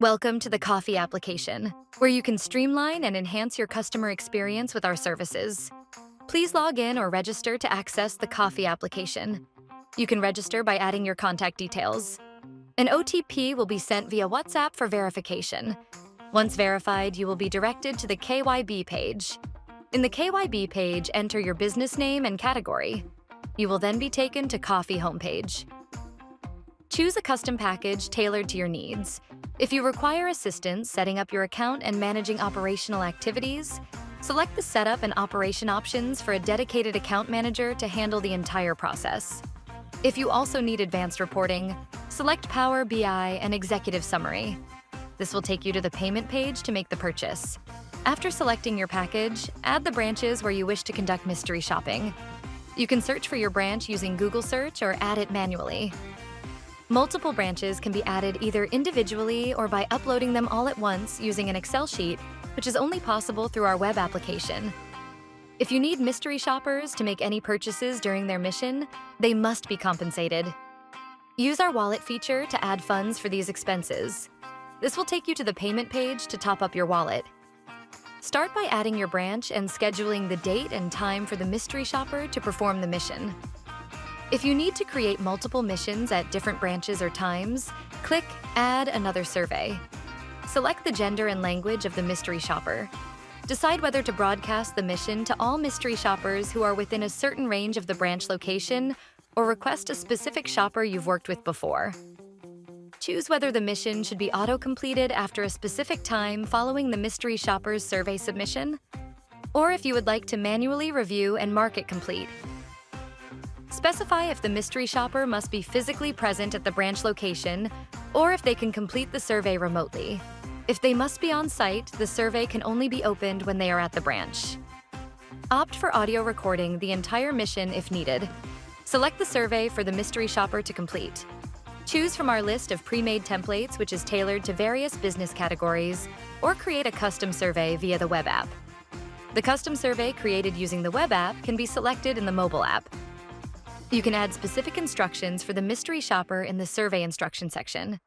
Welcome to the Khafy application, where you can streamline and enhance your customer experience with our services. Please log in or register to access the Khafy application. You can register by adding your contact details. An OTP will be sent via WhatsApp for verification. Once verified, you will be directed to the KYB page. In the KYB page, enter your business name and category. You will then be taken to Khafy homepage. Choose a custom package tailored to your needs. If you require assistance setting up your account and managing operational activities, select the Setup and Operation options for a dedicated account manager to handle the entire process. If you also need advanced reporting, select Power BI and Executive Summary. This will take you to the payment page to make the purchase. After selecting your package, add the branches where you wish to conduct mystery shopping. You can search for your branch using Google Search or add it manually. Multiple branches can be added either individually or by uploading them all at once using an Excel sheet, which is only possible through our web application. If you need mystery shoppers to make any purchases during their mission, they must be compensated. Use our wallet feature to add funds for these expenses. This will take you to the payment page to top up your wallet. Start by adding your branch and scheduling the date and time for the mystery shopper to perform the mission. If you need to create multiple missions at different branches or times, click Add Another Survey. Select the gender and language of the mystery shopper. Decide whether to broadcast the mission to all mystery shoppers who are within a certain range of the branch location or request a specific shopper you've worked with before. Choose whether the mission should be auto-completed after a specific time following the mystery shopper's survey submission, or if you would like to manually review and mark it complete. Specify if the mystery shopper must be physically present at the branch location or if they can complete the survey remotely. If they must be on site, the survey can only be opened when they are at the branch. Opt for audio recording the entire mission if needed. Select the survey for the mystery shopper to complete. Choose from our list of pre-made templates, which is tailored to various business categories, or create a custom survey via the web app. The custom survey created using the web app can be selected in the mobile app. You can add specific instructions for the mystery shopper in the survey instruction section.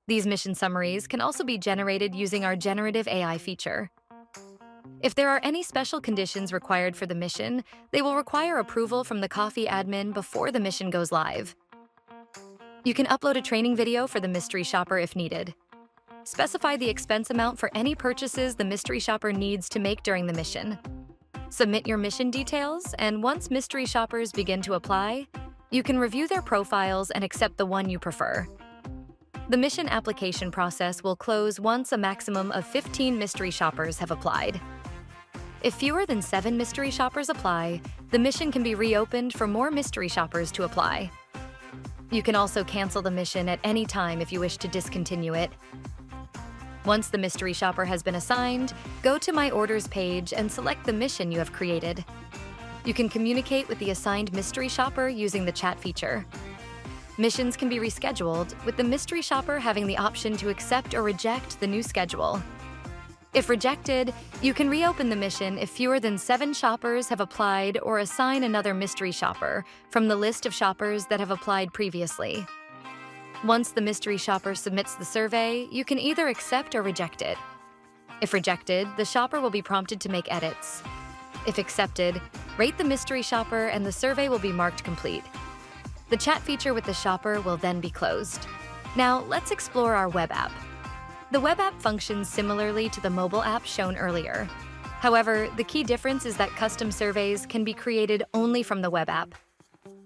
These mission summaries can also be generated using our generative AI feature. If there are any special conditions required for the mission, they will require approval from the Khafy admin before the mission goes live. You can upload a training video for the mystery shopper if needed. Specify the expense amount for any purchases the mystery shopper needs to make during the mission. Submit your mission details, and once mystery shoppers begin to apply, you can review their profiles and accept the one you prefer. The mission application process will close once a maximum of 15 mystery shoppers have applied. If fewer than 7 mystery shoppers apply, the mission can be reopened for more mystery shoppers to apply. You can also cancel the mission at any time if you wish to discontinue it. Once the mystery shopper has been assigned, go to My Orders page and select the mission you have created. You can communicate with the assigned mystery shopper using the chat feature. Missions can be rescheduled, with the mystery shopper having the option to accept or reject the new schedule. If rejected, you can reopen the mission if fewer than 7 shoppers have applied or assign another mystery shopper from the list of shoppers that have applied previously. Once the mystery shopper submits the survey, you can either accept or reject it. If rejected, the shopper will be prompted to make edits. If accepted, rate the mystery shopper and the survey will be marked complete. The chat feature with the shopper will then be closed. Now, let's explore our web app. The web app functions similarly to the mobile app shown earlier. However, the key difference is that custom surveys can be created only from the web app.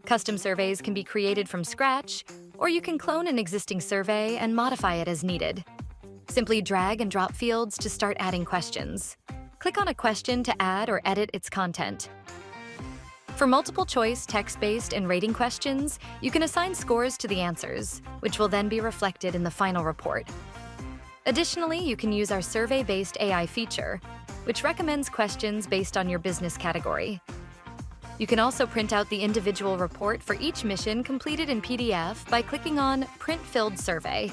Custom surveys can be created from scratch, or you can clone an existing survey and modify it as needed. Simply drag and drop fields to start adding questions. Click on a question to add or edit its content. For multiple-choice, text-based, and rating questions, you can assign scores to the answers, which will then be reflected in the final report. Additionally, you can use our survey-based AI feature, which recommends questions based on your business category. You can also print out the individual report for each mission completed in PDF by clicking on Print Filled Survey.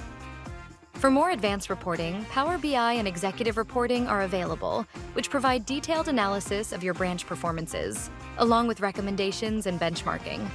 For more advanced reporting, Power BI and Executive Reporting are available, which provide detailed analysis of your branch performances, along with recommendations and benchmarking.